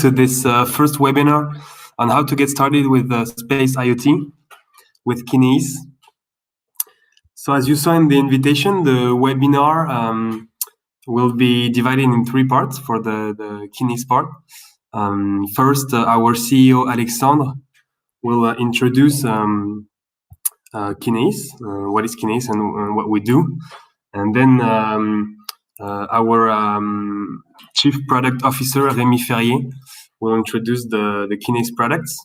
to this first webinar on how to get started with Space IoT with Kinéis. So as you saw in the invitation, the webinar will be divided in 3 parts for the Kinéis part. First, our CEO, Alexandre, will introduce Kinéis, what is Kinéis and what we do. And then our Chief Product Officer, Rémi Ferrier, will introduce the Kinéis products.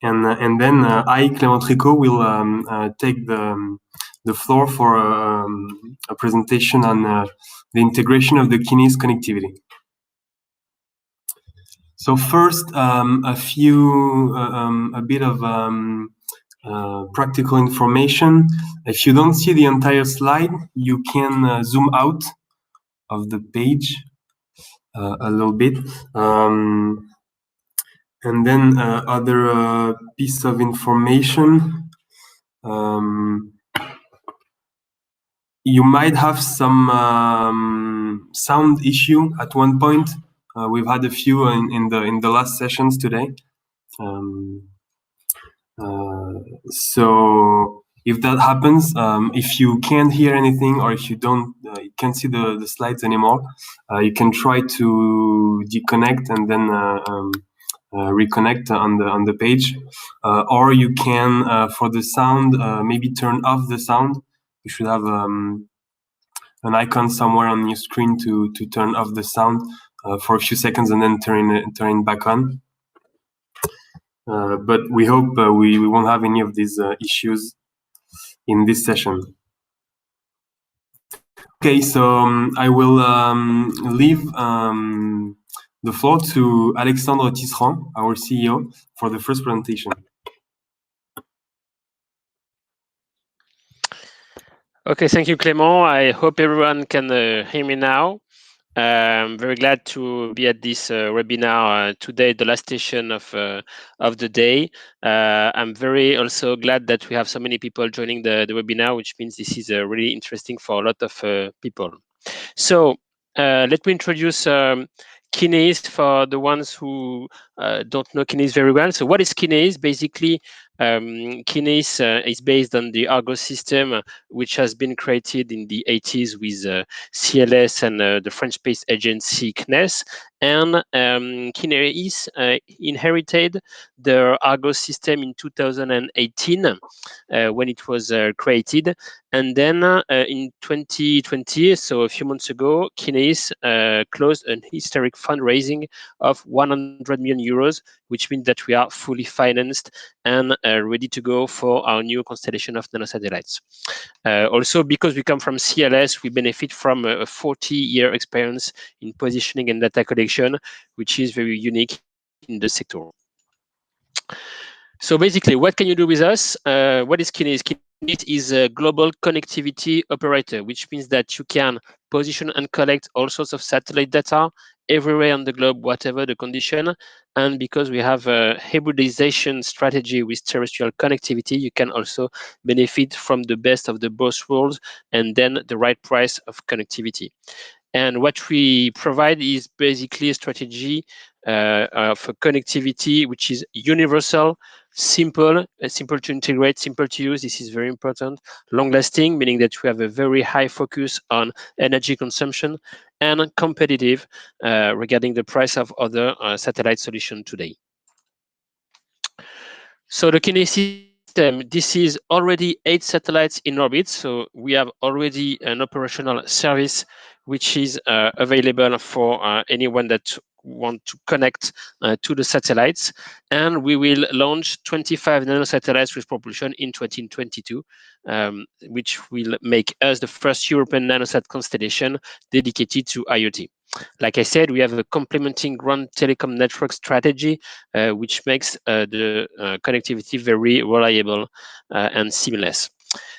And then I, Clément Tricot, will take the floor for a presentation on the integration of the Kinéis connectivity. So first, a bit of practical information. If you don't see the entire slide, you can zoom out of the page a little bit. And then other piece of information. You might have some sound issue at one point. We've had a few in the last sessions today. So if that happens, if you can't hear anything or if you can't see the slides anymore, you can try to disconnect and then reconnect on the page, or you can for the sound maybe turn off the sound. You should have an icon somewhere on your screen to turn off the sound for a few seconds and then turn it back on. But we hope we won't have any of these issues in this session. Okay, so I will leave the floor to Alexandre Tisserand, our CEO, for the first presentation. Okay, thank you, Clément. I hope everyone can hear me now. I'm very glad to be at this webinar today, the last session of the day. I'm very also glad that we have so many people joining the webinar, which means this is really interesting for a lot of people. So let me introduce Kinéis for the ones who don't know Kinéis very well. So what is Kinéis? Basically, Kinéis is based on the Argos system, which has been created in the 80s with CLS and the French space agency Kinéis. And Kinéis inherited the Argos system in 2018 when it was created. And then in 2020, so a few months ago, Kinéis closed an historic fundraising of 100 million euros, which means that we are fully financed and ready to go for our new constellation of nanosatellites. Also, because we come from CLS, we benefit from a 40-year experience in positioning and data collection, which is very unique in the sector. So basically, what can you do with us? What is Kinéis? Kinéis is a global connectivity operator, which means that you can position and collect all sorts of satellite data everywhere on the globe, whatever the condition. And because we have a hybridization strategy with terrestrial connectivity, you can also benefit from the best of the both worlds and then the right price of connectivity. And what we provide is basically a strategy of connectivity, which is universal, simple to integrate, simple to use. This is very important. Long-lasting, meaning that we have a very high focus on energy consumption, and competitive regarding the price of other satellite solutions today. So the Kinéis system, this is already 8 satellites in orbit. So we have already an operational service which is available for anyone that want to connect to the satellites. And we will launch 25 nanosatellites with propulsion in 2022, which will make us the first European nanosat constellation dedicated to IoT. Like I said, we have a complementing ground telecom network strategy, which makes the connectivity very reliable and seamless.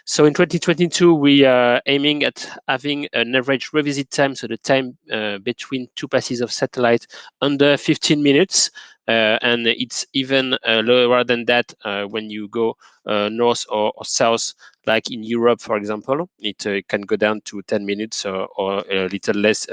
So in 2022, we are aiming at having an average revisit time, so the time between 2 passes of satellite, under 15 minutes. And it's even lower than that when you go north or south, like in Europe, for example, it can go down to 10 minutes or a little less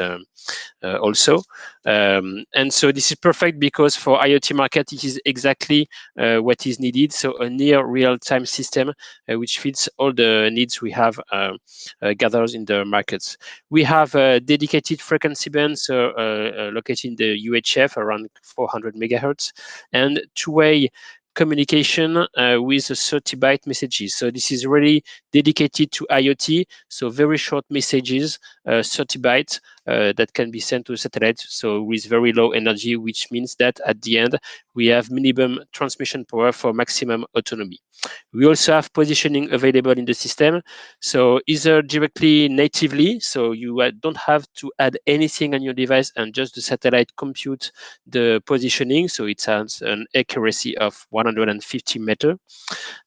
also. And so this is perfect because for IoT market, it is exactly what is needed. So a near real-time system which fits all the needs we have gathered in the markets. We have a dedicated frequency bands located in the UHF around 400 megahertz and two-way communication with 30 byte messages. So this is really dedicated to IoT. So very short messages, 30 bytes that can be sent to satellite. So with very low energy, which means that at the end, we have minimum transmission power for maximum autonomy. We also have positioning available in the system. So either directly natively, so you don't have to add anything on your device and just the satellite compute the positioning. So it has an accuracy of 150 meters.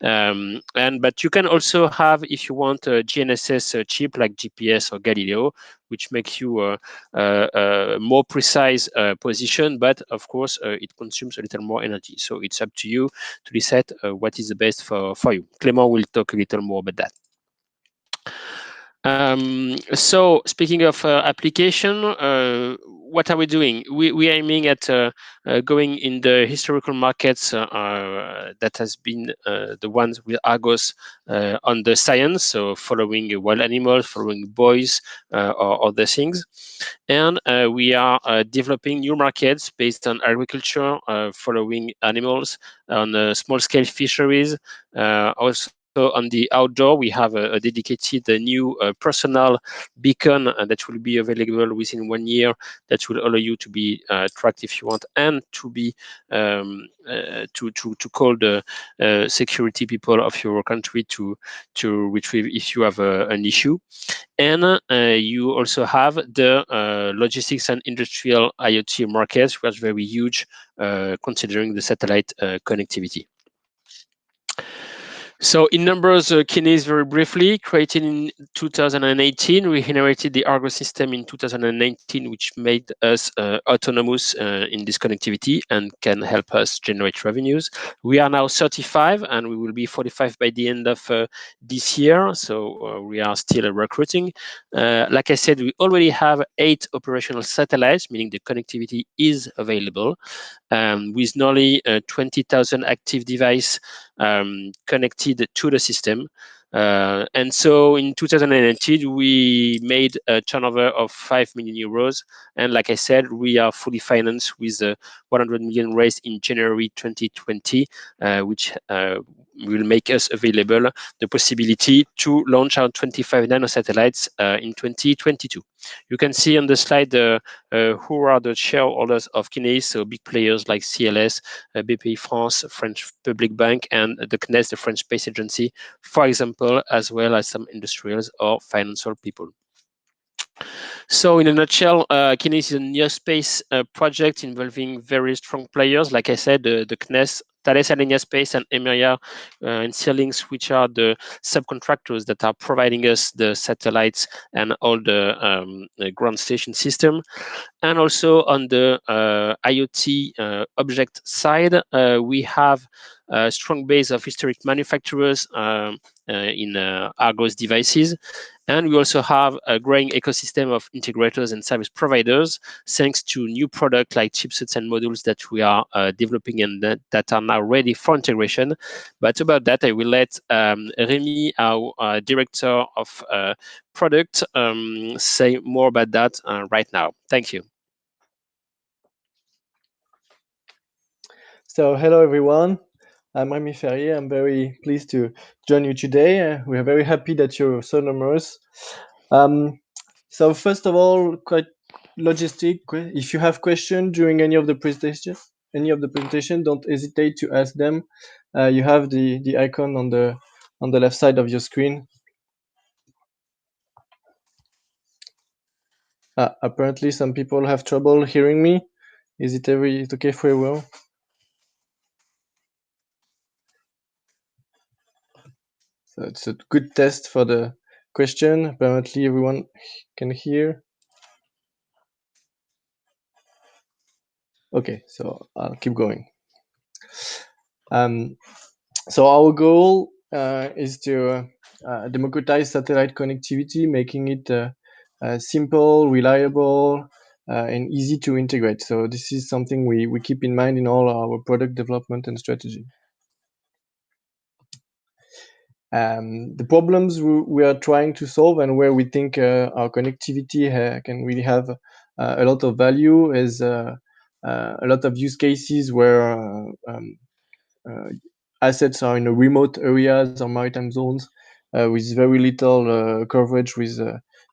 But you can also have, if you want, a GNSS chip like GPS or Galileo, which makes you more precise position, but of course it consumes a little more energy. So it's up to you to decide what is the best for you. Clément will talk a little more about that. So speaking of application, what are we doing? We are aiming at going in the historical markets that has been the ones with Argos on the science, so following wild animals, following boys or other things. And we are developing new markets based on agriculture, following animals, on small-scale fisheries, also on the outdoor, we have a dedicated new personal beacon that will be available within 1 year that will allow you to be tracked if you want and to be to call the security people of your country to retrieve if you have an issue. And you also have the logistics and industrial IoT markets, which is very huge considering the satellite connectivity. So in numbers, Kinéis very briefly, created in 2018, we inherited the Argo system in 2019, which made us autonomous in this connectivity and can help us generate revenues. We are now 35 and we will be 45 by the end of this year. So we are still recruiting. Like I said, we already have 8 operational satellites, meaning the connectivity is available. With nearly 20,000 active devices connected to the system. And so in 2019, we made a turnover of 5 million euros. And like I said, we are fully financed with 100 million raised in January 2020, which will make us available the possibility to launch our 25 nano satellites in 2022. You can see on the slide who are the shareholders of Kinéis, so big players like CLS, BPI France, French Public Bank, and the Kinéis, the French Space Agency, for example, as well as some industrials or financial people. So in a nutshell, Kinéis is a near space project involving very strong players. Like I said, the CNES, Thales Alenia Space and Emeria and Sealinks, which are the subcontractors that are providing us the satellites and all the ground station system. And also on the IoT object side, we have a strong base of historic manufacturers in Argos devices. And we also have a growing ecosystem of integrators and service providers, thanks to new products like chipsets and modules that we are developing and that are now ready for integration. But about that, I will let Remy, our director of product, say more about that right now. Thank you. So hello everyone, I'm Remy Ferrier. I'm very pleased to join you today. We are very happy that you're so numerous. So first of all, quite logistic. If you have questions during any of the presentation, don't hesitate to ask them. You have the icon on the left side of your screen. Apparently, some people have trouble hearing me. Is it okay for everyone? So it's a good test for the question. Apparently, everyone can hear. Okay, so I'll keep going. So our goal is to democratize satellite connectivity, making it simple, reliable, and easy to integrate. So this is something we keep in mind in all our product development and strategy. The problems we are trying to solve and where we think our connectivity can really have a lot of value is a lot of use cases where assets are in remote areas or maritime zones with very little coverage with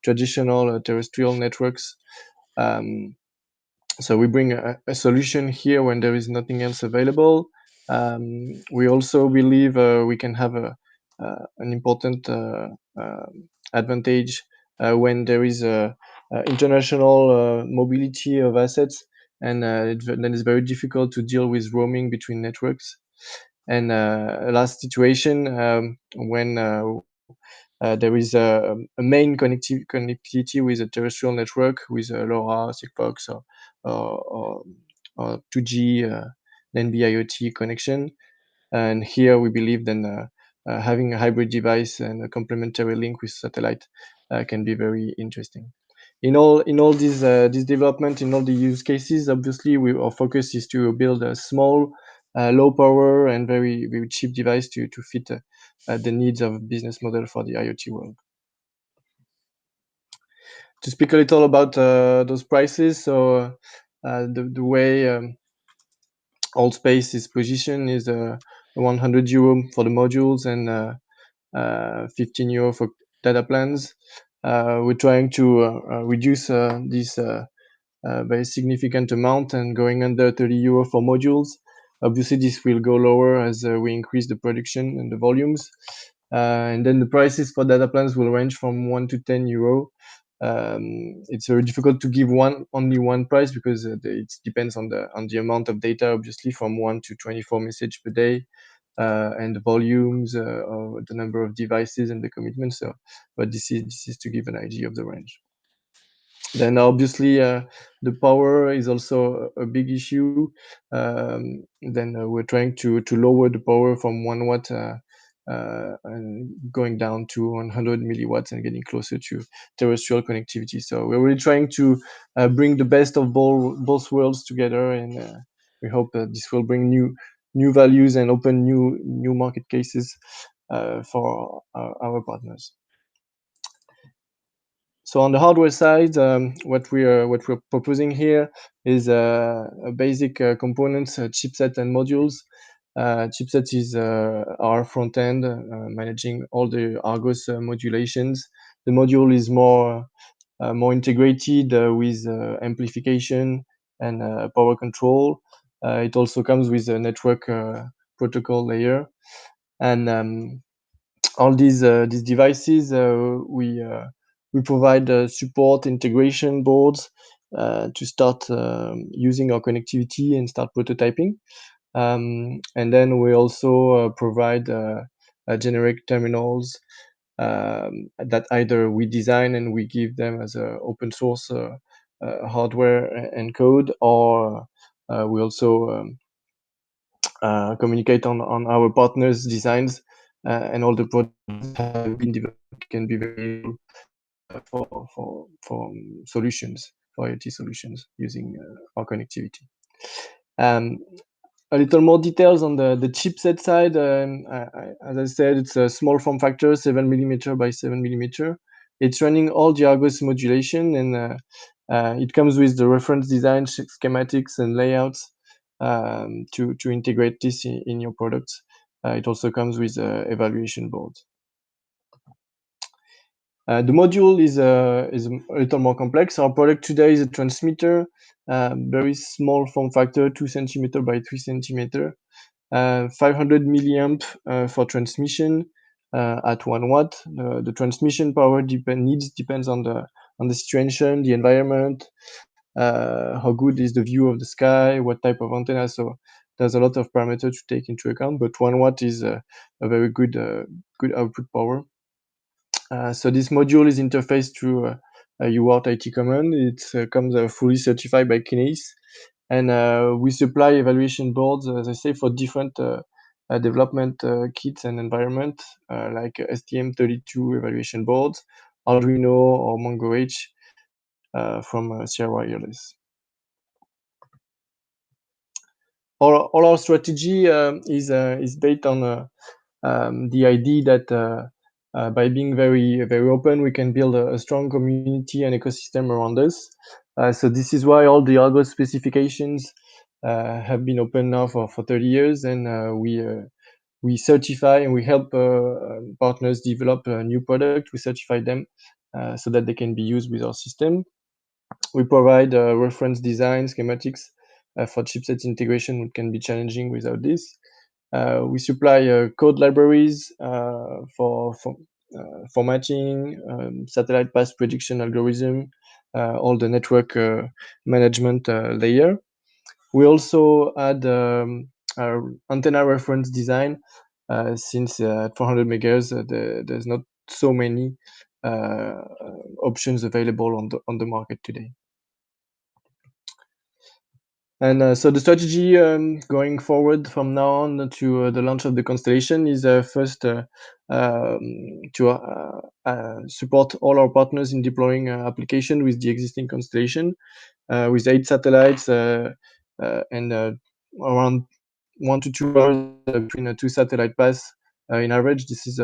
traditional terrestrial networks. So we bring a solution here when there is nothing else available. We also believe we can have an important advantage when there is international mobility of assets, and then it's very difficult to deal with roaming between networks. And last situation, when there is a main connectivity with a terrestrial network with LoRa, Sigfox, or 2G, NB-IoT connection. And here we believe then having a hybrid device and a complementary link with satellite can be very interesting. In all these development, in all the use cases, obviously our focus is to build a small, low power and very cheap device to fit the needs of business model for the IoT world. To speak a little about those prices, so the way AllSpace is positioned is 100 euro for the modules and 15 euro for data plans. We're trying to reduce this very significant amount and going under 30 euro for modules. Obviously, this will go lower as we increase the production and the volumes. And then the prices for data plans will range from 1 to 10 euro. It's very difficult to give only one price because it depends on the amount of data, obviously, from 1 to 24 messages per day. And the volumes, or the number of devices and the commitment. So, but this is to give an idea of the range. Then obviously the power is also a big issue. Then we're trying to lower the power from 1 watt and going down to 100 milliwatts and getting closer to terrestrial connectivity. So we're really trying to bring the best of both worlds together, and we hope that this will bring new values and open new market cases for our partners. So on the hardware side, what we're proposing here is a basic components, chipset and modules. Chipset is our front end managing all the Argos modulations. The module is more integrated with amplification and power control. It also comes with a network protocol layer, and all these devices we provide support integration boards to start using our connectivity and start prototyping. And then we also provide generic terminals that either we design and we give them as open source hardware and code, or we also communicate on our partners' designs, and all the products have been developed can be very for solutions, for IoT solutions using our connectivity. A little more details on the chipset side. As I said, it's a small form factor, 7mm by 7mm. It's running all the Argos modulation, and it comes with the reference design, schematics, and layouts to integrate this in your products. It also comes with evaluation boards. The module is a little more complex. Our product today is a transmitter, very small form factor, 2 cm by 3 cm, 500 milliamp for transmission at 1 watt. The transmission power depends on the situation, the environment, how good is the view of the sky, what type of antenna. So there's a lot of parameters to take into account, but 1 watt is a very good output power. So this module is interfaced through a UART IT command. It comes fully certified by Kinéis, and we supply evaluation boards, as I say, for different development kits and environment like STM32 evaluation boards, Arduino or Mongo H from Sierra Wireless. All our strategy is based on the idea that by being very open, we can build a strong community and ecosystem around us. So this is why all the Argo specifications have been open now for 30 years, and we certify and we help partners develop a new product. We certify them so that they can be used with our system. We provide reference design schematics for chipset integration, which can be challenging without this. We supply code libraries for formatting, satellite path prediction algorithm, all the network management layer. We also add antenna reference design since at 400 megahertz there's not so many options available on the market today. And so the strategy going forward from now on to the launch of the constellation is first to support all our partners in deploying application with the existing constellation with 8 satellites and around 1 to 2 hours between 2 satellite paths in average. This is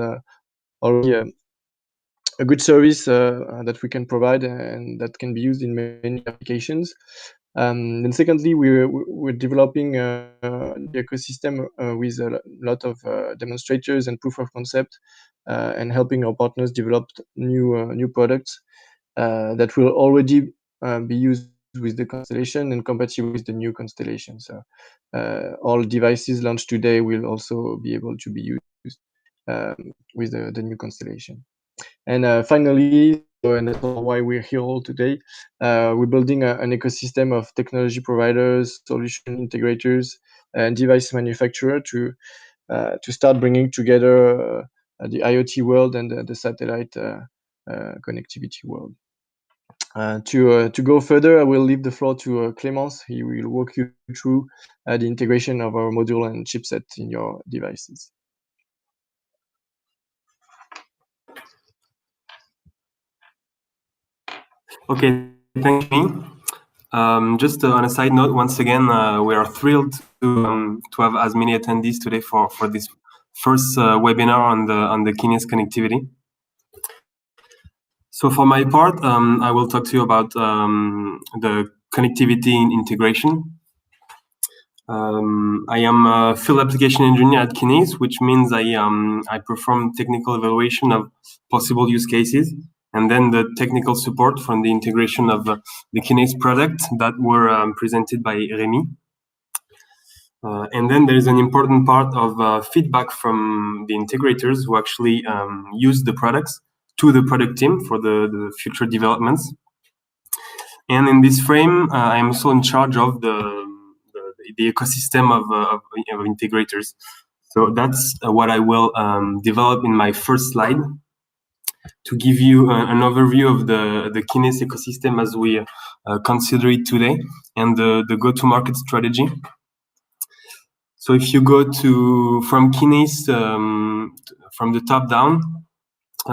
already a good service that we can provide and that can be used in many applications. And secondly, we're developing the ecosystem with a lot of demonstrators and proof of concept and helping our partners develop new products that will already be used with the constellation and compatible with the new constellation. So all devices launched today will also be able to be used with the new constellation. And finally, and that's why we're here all today, we're building an ecosystem of technology providers, solution integrators, and device manufacturer to start bringing together the IoT world and the satellite connectivity world. To go further, I will leave the floor to Clémence. He will walk you through the integration of our module and chipset in your devices. Okay, thank you. Just on a side note, once again, we are thrilled to have as many attendees today for this first webinar on the Kinéis connectivity. So for my part, I will talk to you about the connectivity integration. I am a field application engineer at Kinéis, which means I perform technical evaluation of possible use cases, and then the technical support from the integration of the Kinéis product that were presented by Rémi. And then there is an important part of feedback from the integrators who actually use the products to the product team for the future developments. And in this frame, I am also in charge of the ecosystem of integrators. So that's what I will develop in my first slide to give you an overview of the Kinéis ecosystem as we consider it today and the go-to-market strategy. So if you go from Kinéis from the top down,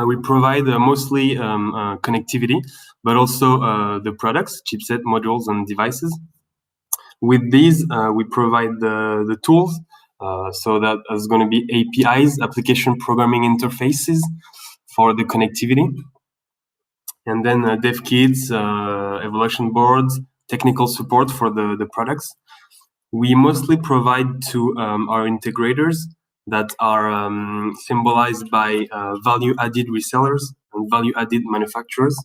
we provide mostly connectivity, but also the products, chipset, modules, and devices. With these, we provide the tools, so that is going to be APIs, application programming interfaces for the connectivity. And then dev kits, evaluation boards, technical support for the products. We mostly provide to our integrators that are symbolized by value-added resellers and value-added manufacturers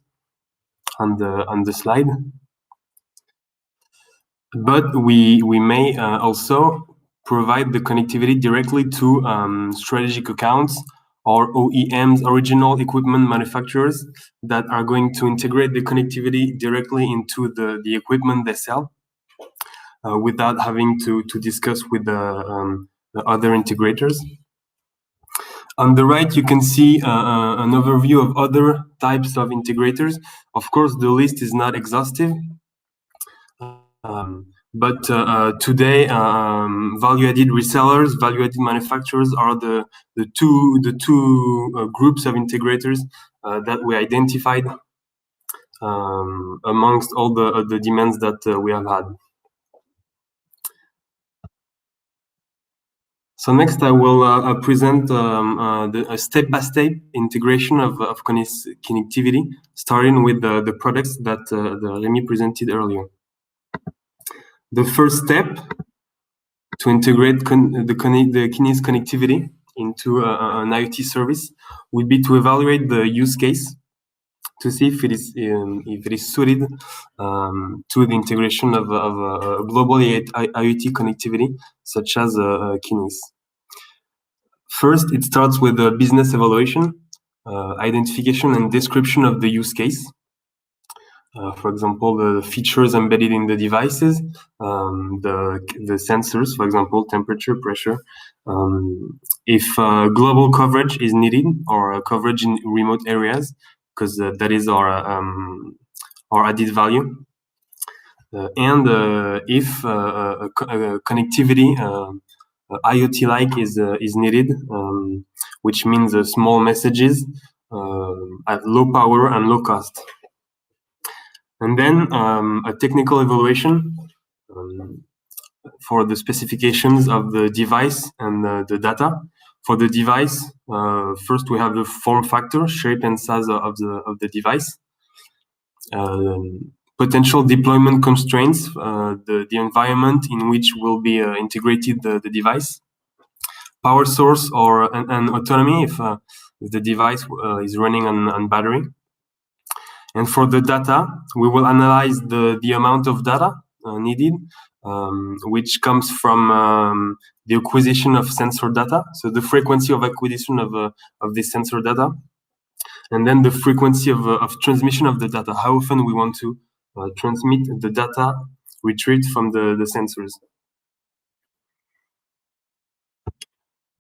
on the slide. But we may also provide the connectivity directly to strategic accounts or OEMs, original equipment manufacturers, that are going to integrate the connectivity directly into the equipment they sell without having to discuss with the other integrators. On the right, you can see an overview of other types of integrators. Of course, the list is not exhaustive. But today, value-added resellers, value-added manufacturers are the two groups of integrators that we identified amongst all the demands that we have had. So next, I will present a step-by-step integration of Kinis connectivity, starting with the products that Rémi presented earlier. The first step to integrate the Kinis connectivity into an IoT service would be to evaluate the use case to see if it is suited to the integration of a global IoT connectivity such as Kinis. First, it starts with a business evaluation, identification and description of the use case. For example, the features embedded in the devices, the sensors, for example, temperature, pressure. If global coverage is needed or coverage in remote areas, because that is our added value. And if connectivity IoT-like is needed, which means small messages at low power and low cost. And then a technical evaluation for the specifications of the device and the data. For the device, first we have the form factor, shape and size of the device. Potential deployment constraints, the environment in which will be integrated the device. Power source or an autonomy if the device is running on battery. And for the data, we will analyze the amount of data needed, which comes from the acquisition of sensor data, so the frequency of acquisition of this sensor data, and then the frequency of transmission of the data, how often we want to transmit the data retrieved from the sensors.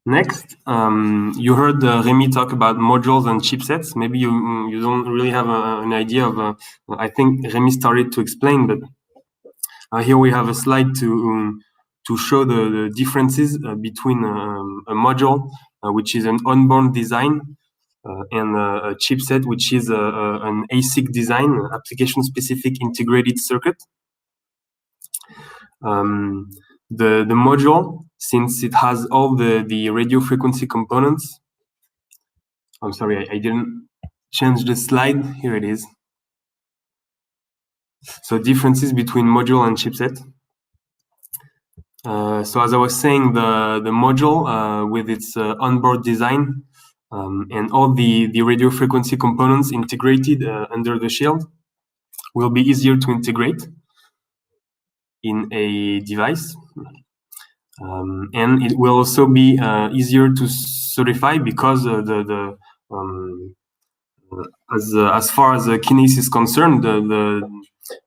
Next, you heard Rémi talk about modules and chipsets. Maybe you don't really have an idea of, I think Rémi started to explain, but here we have a slide to show the differences between a module, which is an onboard design, and a chipset, which is an ASIC design, application-specific integrated circuit. The module, since it has all the radio frequency components. I'm sorry, I didn't change the slide. Here it is. So differences between module and chipset. So as I was saying, the module with its onboard design and all the radio frequency components integrated under the shield will be easier to integrate in a device. And it will also be easier to certify because as far as Kinéis is concerned, the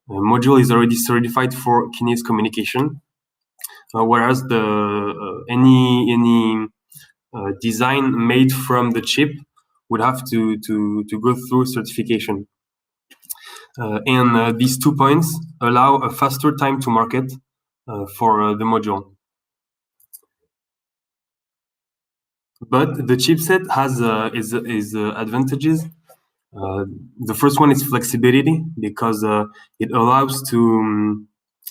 module is already certified for Kinéis communication, whereas any design made from the chip would have to go through certification. And these 2 points allow a faster time to market for the module. But the chipset has is advantages. The first one is flexibility, because it allows to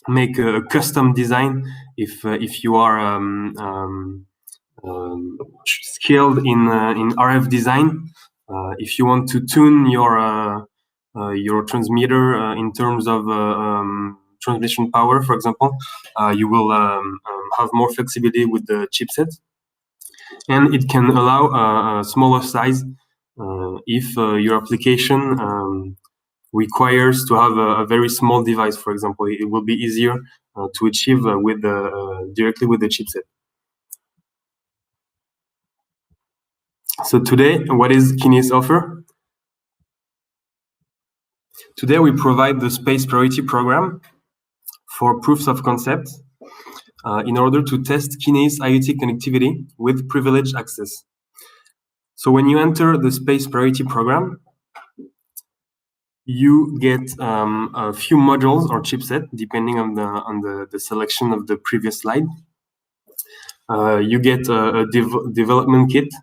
make a custom design if you are skilled in RF design. If you want to tune your transmitter in terms of transmission power, for example, you will have more flexibility with the chipset. And it can allow a smaller size if your application requires to have a very small device, for example. It will be easier to achieve with directly with the chipset. So today, what is Kinis offer? Today, we provide the Space Priority program for proofs of concept in order to test Kinéis IoT connectivity with privileged access. So when you enter the Space Priority program, you get a few modules or chipset depending on the selection of the previous slide. You get a development kit,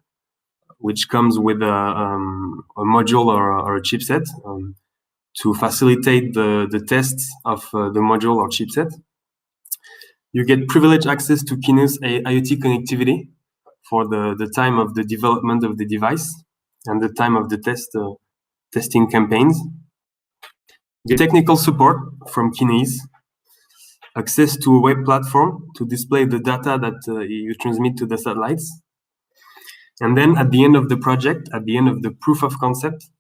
which comes with a module or a chipset to facilitate the tests of the module or chipset. You get privileged access to Kinéis IoT connectivity for the time of the development of the device and the time of the testing campaigns. You get technical support from Kinéis, access to a web platform to display the data that you transmit to the satellites. And then at the end of the project, at the end of the proof of concept,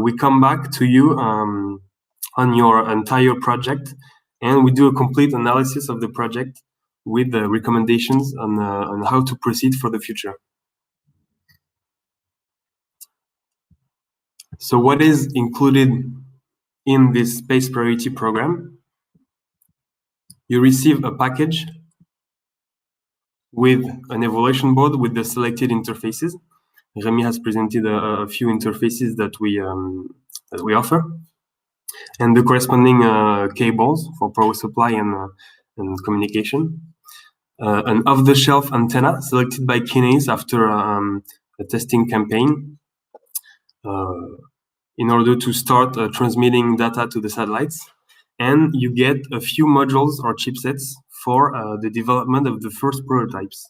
we come back to you on your entire project, and we do a complete analysis of the project with the recommendations on how to proceed for the future. So what is included in this Space Priority program? You receive a package with an evaluation board with the selected interfaces. Remy has presented a few interfaces that we offer, and the corresponding cables for power supply and communication. An off-the-shelf antenna selected by Kinéis after a testing campaign in order to start transmitting data to the satellites. And you get a few modules or chipsets for the development of the first prototypes.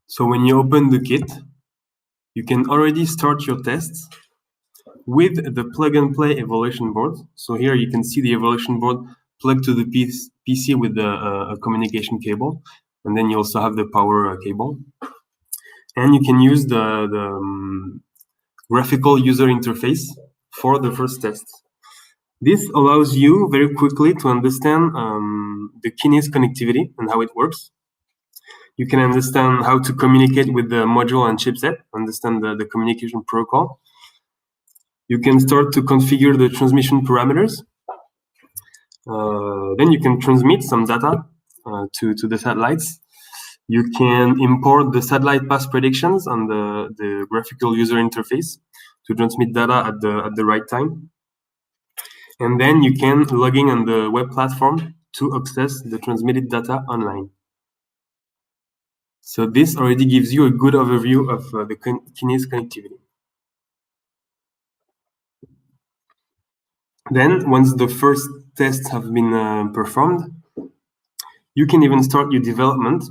So when you open the kit, you can already start your tests with the plug-and-play evaluation board. So here you can see the evaluation board plugged to the PC with a communication cable, and then you also have the power cable. And you can use the graphical user interface for the first test. This allows you very quickly to understand the Kinéis connectivity and how it works. You can understand how to communicate with the module and chipset, understand the communication protocol. You can start to configure the transmission parameters. Then you can transmit some data to the satellites. You can import the satellite path predictions on the graphical user interface to transmit data at the right time. And then you can log in on the web platform to access the transmitted data online. So this already gives you a good overview of the Kinéis connectivity. Then, once the first tests have been performed, you can even start your development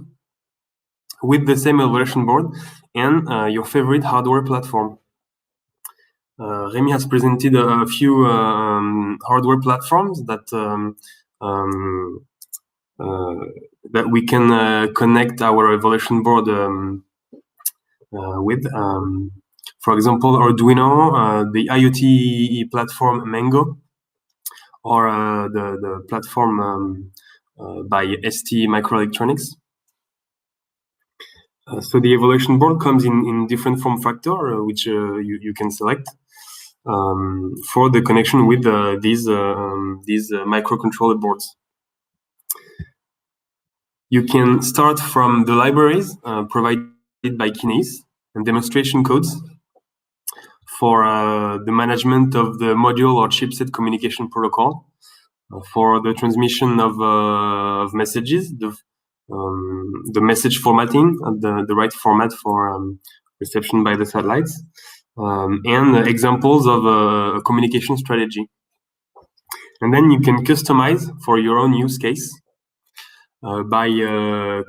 with the same evaluation board and your favorite hardware platform. Remy has presented a few hardware platforms that that we can connect our evaluation board with. For example, Arduino, the IoT platform Mango, or the platform by ST Microelectronics. So the evaluation board comes in different form factor, which you can select for the connection with these microcontroller boards. You can start from the libraries provided by Kinéis and demonstration codes for the management of the module or chipset communication protocol, for the transmission of messages, the message formatting, the right format for reception by the satellites, and examples of a communication strategy. And then you can customize for your own use case by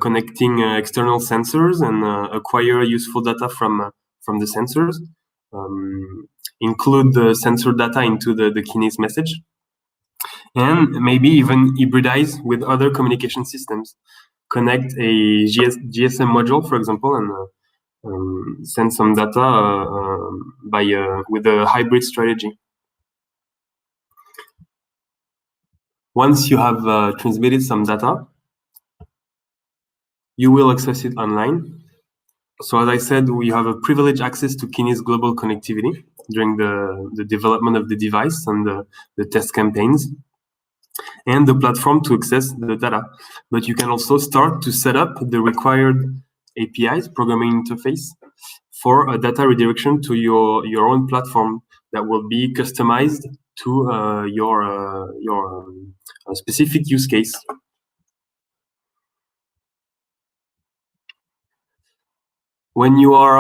connecting external sensors and acquire useful data from the sensors. Include the sensor data into the Kinéis message, and maybe even hybridize with other communication systems. Connect a GSM module, for example, and send some data with a hybrid strategy. Once you have transmitted some data, you will access it online. So as I said, we have a privileged access to Kinéis global connectivity during the development of the device and the test campaigns, and the platform to access the data. But you can also start to set up the required APIs, programming interface, for a data redirection to your own platform that will be customized to your specific use case. When you are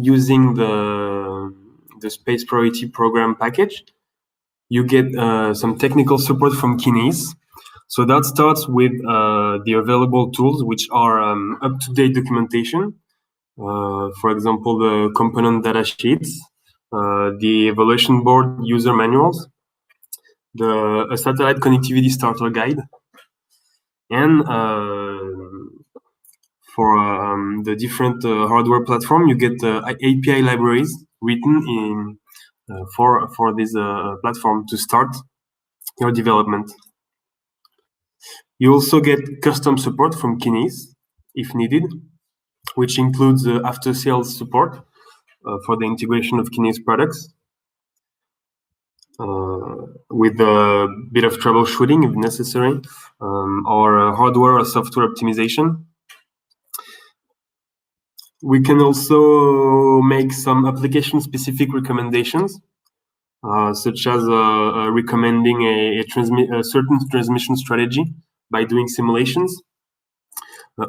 using the Space Priority Program package, you get some technical support from Kinis. So that starts with the available tools, which are up-to-date documentation. For example, the component data sheets, the evaluation board user manuals, a satellite connectivity starter guide, and for the different hardware platform, you get API libraries written in for this platform to start your development. You also get custom support from Kinéis if needed, which includes after-sales support for the integration of Kinéis products, with a bit of troubleshooting if necessary, or hardware or software optimization. We can also make some application-specific recommendations, such as recommending a certain transmission strategy by doing simulations,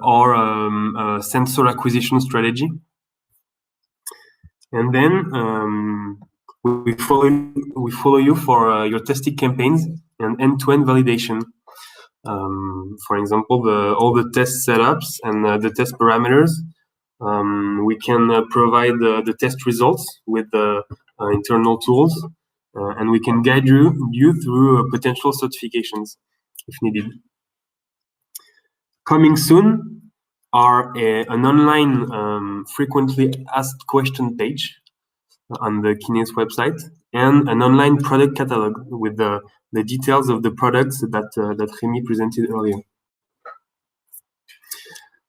or a sensor acquisition strategy. And then we follow you for your testing campaigns and end-to-end validation. For example, all the test setups and the test parameters. We can provide the test results with the internal tools, and we can guide you through potential certifications if needed. Coming soon are an online frequently asked question page on the Kinis website, and an online product catalog with the details of the products that Rémi presented earlier.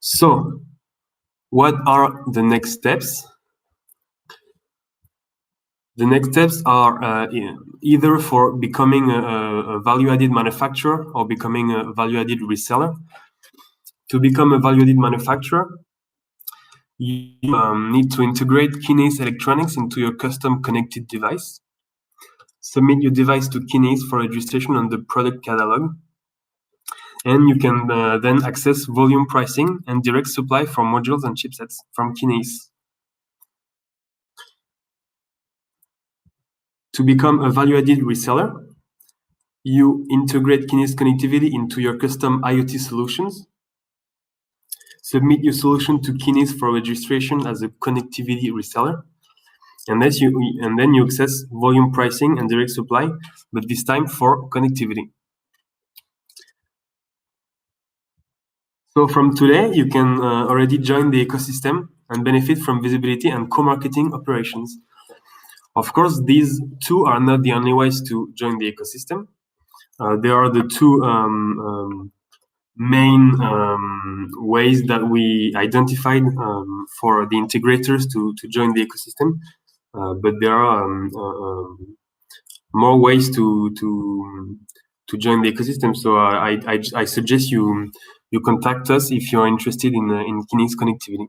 So, what are the next steps? The next steps are either for becoming a value-added manufacturer or becoming a value-added reseller. To become a value-added manufacturer, you need to integrate Kinéis electronics into your custom connected device. Submit your device to Kinéis for registration on the product catalog. And you can then access volume pricing and direct supply for modules and chipsets from Kinéis. To become a value-added reseller, you integrate Kinéis connectivity into your custom IoT solutions. Submit your solution to Kinéis for registration as a connectivity reseller. And then you access volume pricing and direct supply, but this time for connectivity. So from today, you can already join the ecosystem and benefit from visibility and co-marketing operations. Of course, these two are not the only ways to join the ecosystem. There are the two main ways that we identified for the integrators to join the ecosystem, but there are more ways to join the ecosystem. So I suggest you contact us if you are interested in Kinéis connectivity.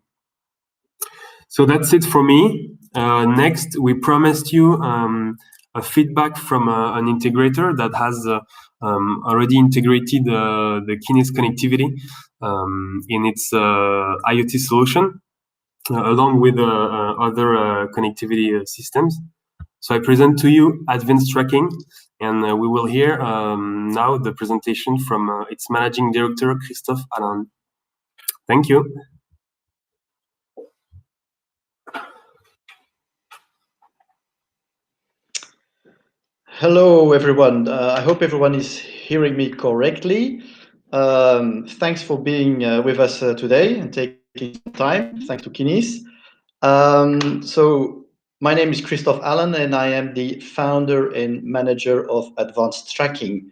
So that's it for me. Next, we promised you a feedback from an integrator that has already integrated the Kinéis connectivity in its IoT solution, along with other connectivity systems. So I present to you advanced tracking, and we will hear now the presentation from its managing director, Christophe Alain. Thank you. Hello, everyone. I hope everyone is hearing me correctly. Thanks for being with us today and taking some time. Thanks to Kinis. So my name is Christophe Allen, and I am the founder and manager of Advanced Tracking.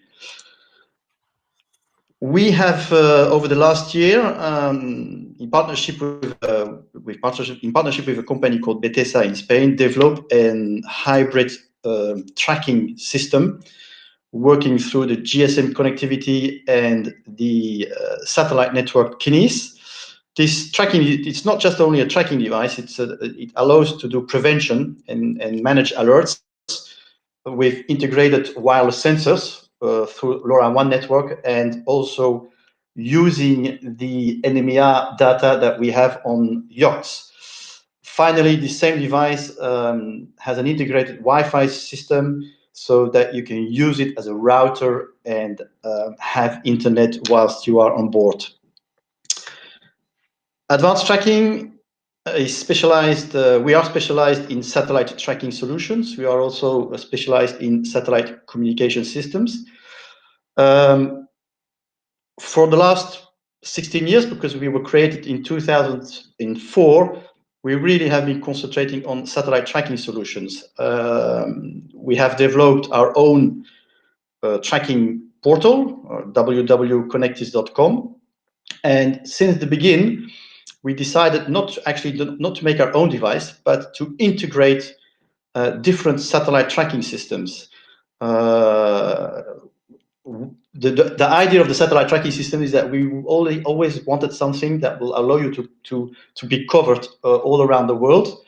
We have, over the last year, in partnership with a company called Betesa in Spain, developed a hybrid tracking system working through the GSM connectivity and the satellite network Kinis. This tracking, it's not just only a tracking device, it allows to do prevention and manage alerts with integrated wireless sensors through LoRaWAN network, and also using the NMEA data that we have on yachts. Finally, the same device has an integrated Wi-Fi system so that you can use it as a router and have internet whilst you are on board. Advanced tracking is specialized. We are specialized in satellite tracking solutions. We are also specialized in satellite communication systems. For the last 16 years, because we were created in 2004, we really have been concentrating on satellite tracking solutions. We have developed our own tracking portal, www.connectis.com, and since the beginning, we decided not to make our own device, but to integrate different satellite tracking systems. The idea of the satellite tracking system is that we always wanted something that will allow you to be covered all around the world.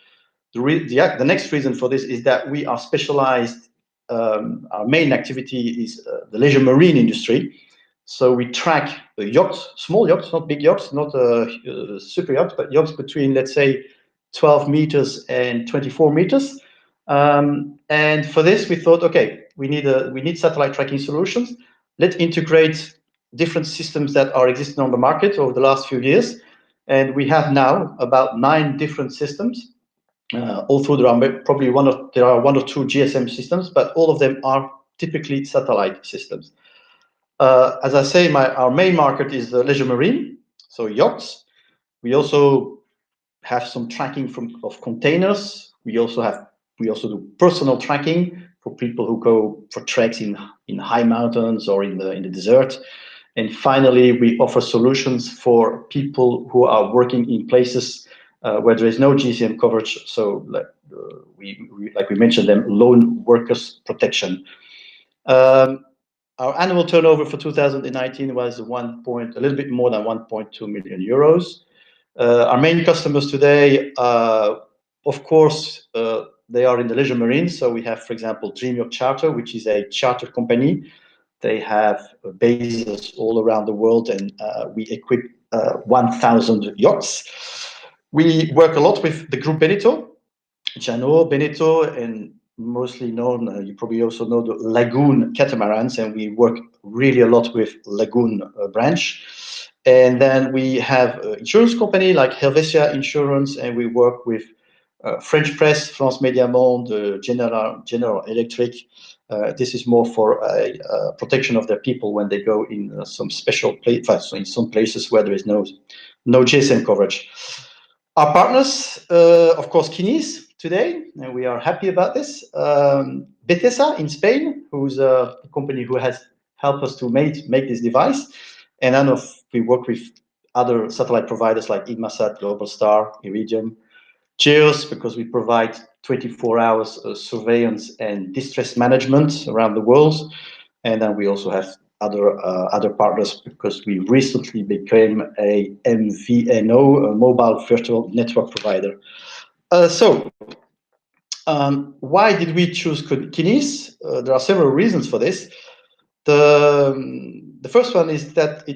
The next reason for this is that we are specialized. Our main activity is the leisure marine industry. So we track yachts, small yachts, not big yachts, not super yachts, but yachts between, let's say, 12 meters and 24 meters. And for this, we thought, okay, we need satellite tracking solutions. Let's integrate different systems that are existing on the market over the last few years. And we have now about 9 different systems. Although there are probably one or two GSM systems, but all of them are typically satellite systems. As I say, our main market is the leisure marine, so yachts. We also have some tracking of containers. We also do personal tracking for people who go for treks in high mountains or in the desert. And finally, we offer solutions for people who are working in places where there is no GSM coverage. So, like we mentioned, them lone workers protection. Our annual turnover for 2019 was a little bit more than 1.2 million euros. Our main customers today, of course, they are in the leisure marine. So we have, for example, Dream Yacht Charter, which is a charter company. They have bases all around the world, and we equip 1,000 yachts. We work a lot with the group Beneteau, Jeannot, Beneteau, and mostly known, you probably also know the Lagoon catamarans, and we work really a lot with Lagoon branch. And then we have insurance company like Helvetia Insurance, and we work with French Press, France Média Monde, General Electric. This is more for protection of their people when they go in some special places, in some places where there is no GSM coverage. Our partners, of course, Kinis today, and we are happy about this. Bethesda in Spain, who's a company who has helped us to make this device. And then we work with other satellite providers like Inmarsat, Globalstar, Iridium. Geos, because we provide 24 hours surveillance and distress management around the world. And then we also have other partners, because we recently became a MVNO, a mobile virtual network provider. So why did we choose Kinis? There are several reasons for this. The first one is that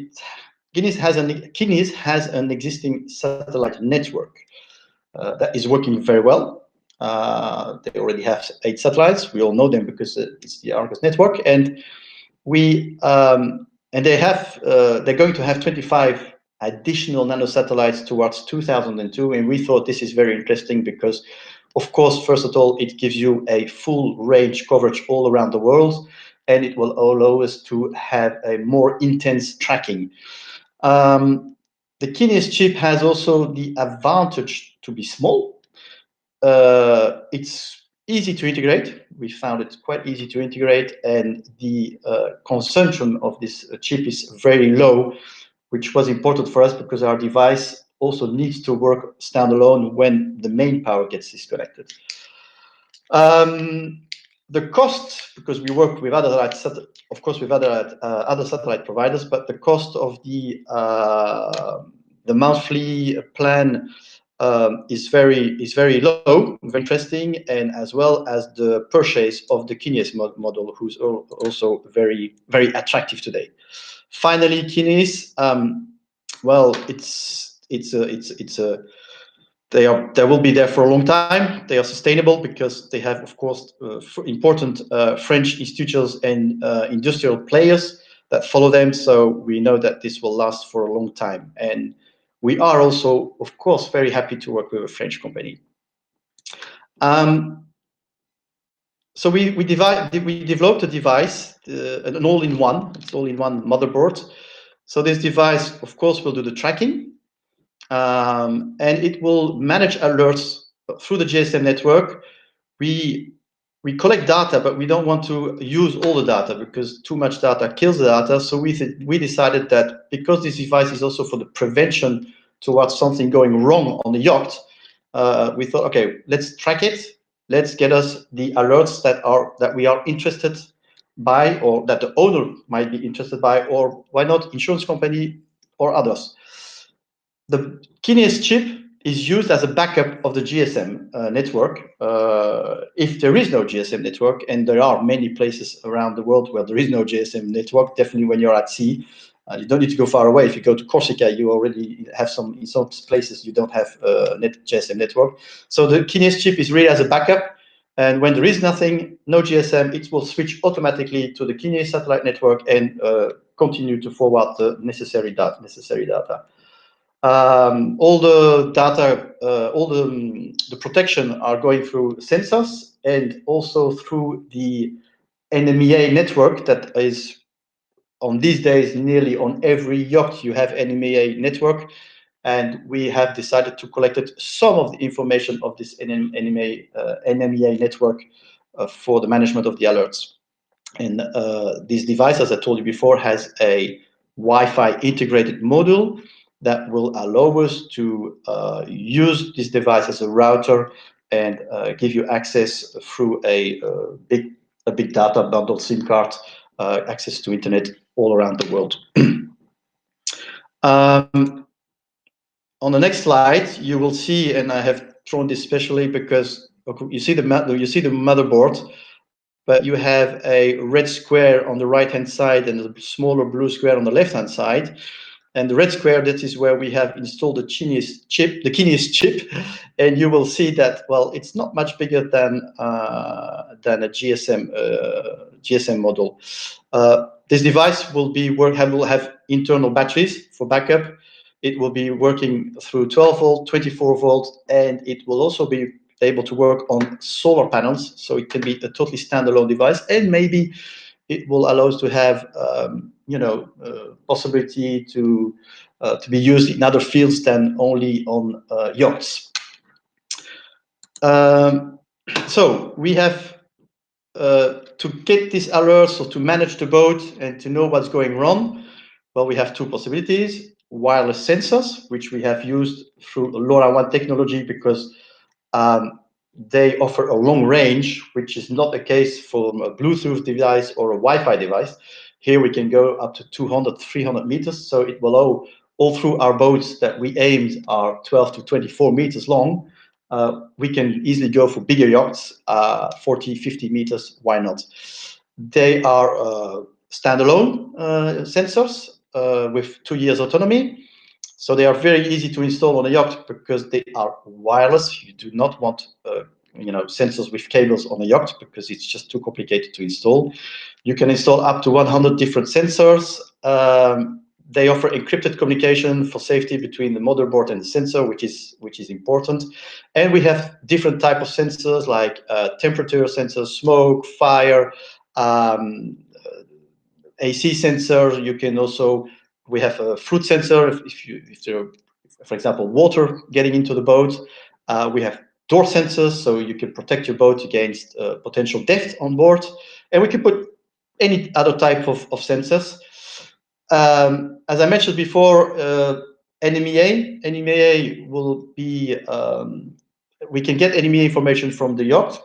Kinis has an existing satellite network that is working very well. They already have 8 satellites. We all know them because it's the Argus network, and they're going to have 25 additional nanosatellites towards 2002, and we thought this is very interesting because, of course, first of all, it gives you a full range coverage all around the world, and it will allow us to have a more intense tracking. The Kinis chip has also the advantage to be small. It's easy to integrate. We found it quite easy to integrate, and the consumption of this chip is very low, which was important for us because our device also needs to work standalone when the main power gets disconnected. The cost, because we work with other satellite providers, but the cost of the monthly plan is very low, very interesting, and as well as the purchase of the Kinéis model, who's also very attractive today. Finally, Kinis, well, they will be there for a long time. They are sustainable because they have, of course, important French institutions and industrial players that follow them. So we know that this will last for a long time. And we are also, of course, very happy to work with a French company. So we developed a device, an all-in-one. It's all-in-one motherboard. So this device, of course, will do the tracking. And it will manage alerts through the GSM network. We collect data, but we don't want to use all the data because too much data kills the data. So we decided that because this device is also for the prevention towards something going wrong on the yacht, we thought, okay, let's track it. Let's get us the alerts that we are interested by, or that the owner might be interested by, or why not insurance company or others. The Kinéis chip is used as a backup of the GSM network if there is no GSM network, and there are many places around the world where there is no GSM network. Definitely when you're at sea, you don't need to go far away. If you go to Corsica, you already have in some places you don't have GSM network. So the Kinéis chip is really as a backup, and when there is nothing, no GSM, it will switch automatically to the Kinéis satellite network and continue to forward the necessary data. All the data, all the protection are going through sensors and also through the NMEA network that is on these days nearly on every yacht you have NMEA network, and we have decided to collect some of the information of this NMEA network for the management of the alerts. And this device, as I told you before, has a Wi-Fi integrated module that will allow us to use this device as a router and give you access through a big data bundle SIM card, access to internet all around the world. On the next slide, you will see, and I have drawn this specially because you see the motherboard, but you have a red square on the right-hand side and a smaller blue square on the left-hand side. And the red square, that is where we have installed the Kinis chip, and you will see that, well, it's not much bigger than a GSM model. This device will have internal batteries for backup. It will be working through 12 volt, 24 volt, and it will also be able to work on solar panels, so it can be a totally standalone device, and maybe it will allow us to have possibility to be used in other fields than only on yachts. So we have to get these alerts or to manage the boat and to know what's going wrong. Well, we have two possibilities: wireless sensors, which we have used through LoRaWAN technology because they offer a long range, which is not the case for a Bluetooth device or a Wi-Fi device. Here we can go up to 200, 300 meters. So it will allow all through our boats that we aimed are 12 to 24 meters long. We can easily go for bigger yachts, 40, 50 meters. Why not? They are standalone sensors with 2 years autonomy. So they are very easy to install on a yacht because they are wireless. You do not want sensors with cables on a yacht because it's just too complicated to install. You can install up to 100 different sensors. They offer encrypted communication for safety between the motherboard and the sensor, which is important. And we have different type of sensors like temperature sensors, smoke, fire, AC sensor. You can also, we have a fruit sensor if there, for example, water getting into the boat. We have door sensors, so you can protect your boat against potential theft on board. And we can put any other type of sensors. As I mentioned before, NMEA will be, we can get NMEA information from the yacht.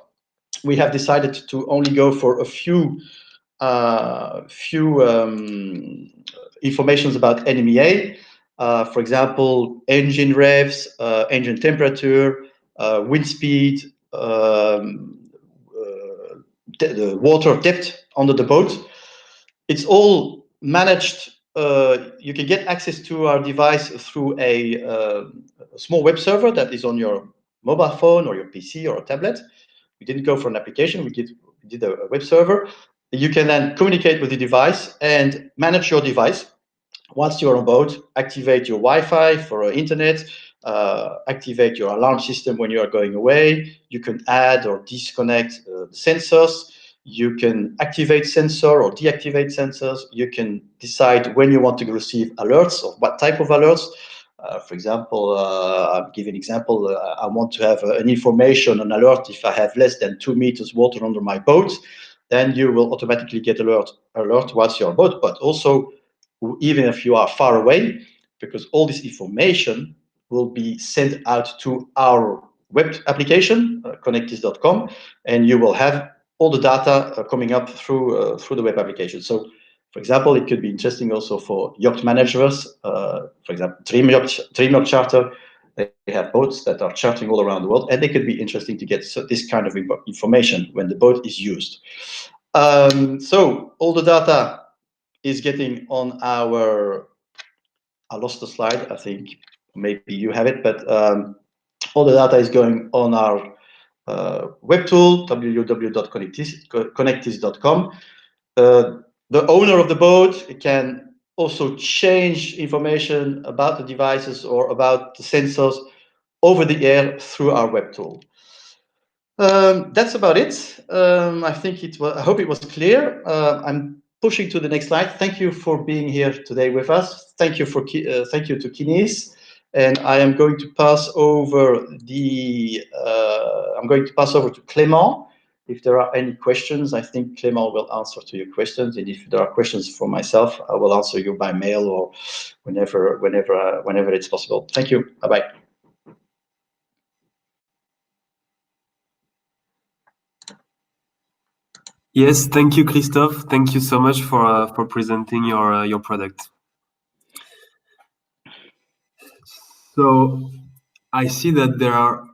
We have decided to only go for a few informations about NMEA. For example, engine revs, engine temperature, wind speed, the water depth under the boat. It's all managed. You can get access to our device through a small web server that is on your mobile phone or your PC or a tablet. We didn't go for an application. We did a web server. You can then communicate with the device and manage your device. Once you're on board, activate your Wi-Fi for internet, activate your alarm system when you are going away. You can add or disconnect sensors. You can activate sensor or deactivate sensors. You can decide when you want to receive alerts or what type of alerts. For example, I'll give you an example. I want to have an information, an alert if I have less than 2 meters water under my boat, then you will automatically get alert whilst you're on boat, but also even if you are far away, because all this information will be sent out to our web application, Kinéis.com, and you will have all the data coming up through the web application. So, for example, it could be interesting also for yacht managers. For example, Dream Yacht Charter, they have boats that are chartering all around the world, and they could be interesting to get this kind of information when the boat is used. So all the data is getting on our, I lost the slide, I think maybe you have it, but all the data is going on our web tool, www.kinéis.com. The owner of the boat can also change information about the devices or about the sensors over the air through our web tool. That's about it. I think I hope it was clear. I'm pushing to the next slide. Thank you for being here today with us. Thank you to Kinis, and I am going to pass over to Clément. If there are any questions, I think Clément will answer to your questions, and if there are questions for myself, I will answer you by mail or whenever it's possible. Thank you. Bye bye. Yes, thank you, Christophe. Thank you so much for presenting your product. So I see that there are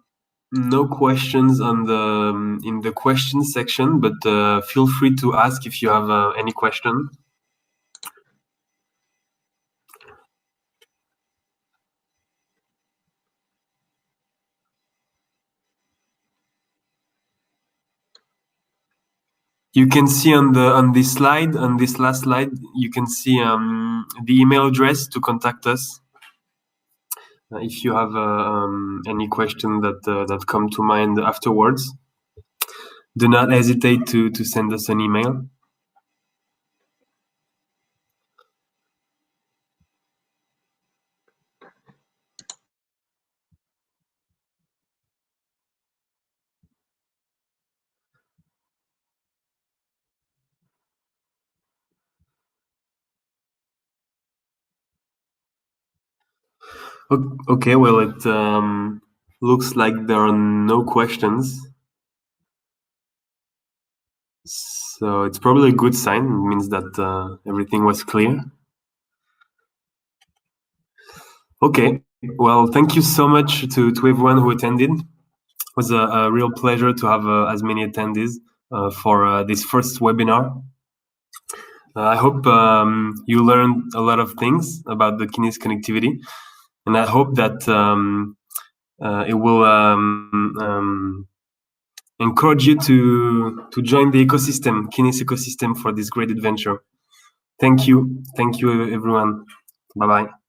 no questions in the questions section, but feel free to ask if you have any question. You can see on this last slide, you can see the email address to contact us if you have any question that come to mind afterwards. Do not hesitate to send us an email. Okay, well, it looks like there are no questions. So it's probably a good sign. It means that everything was clear. Okay, well, thank you so much to everyone who attended. It was a real pleasure to have as many attendees for this first webinar. I hope you learned a lot of things about the Kinis connectivity, and I hope that it will encourage you to join the ecosystem, Kinis ecosystem, for this great adventure. Thank you, everyone. Bye bye.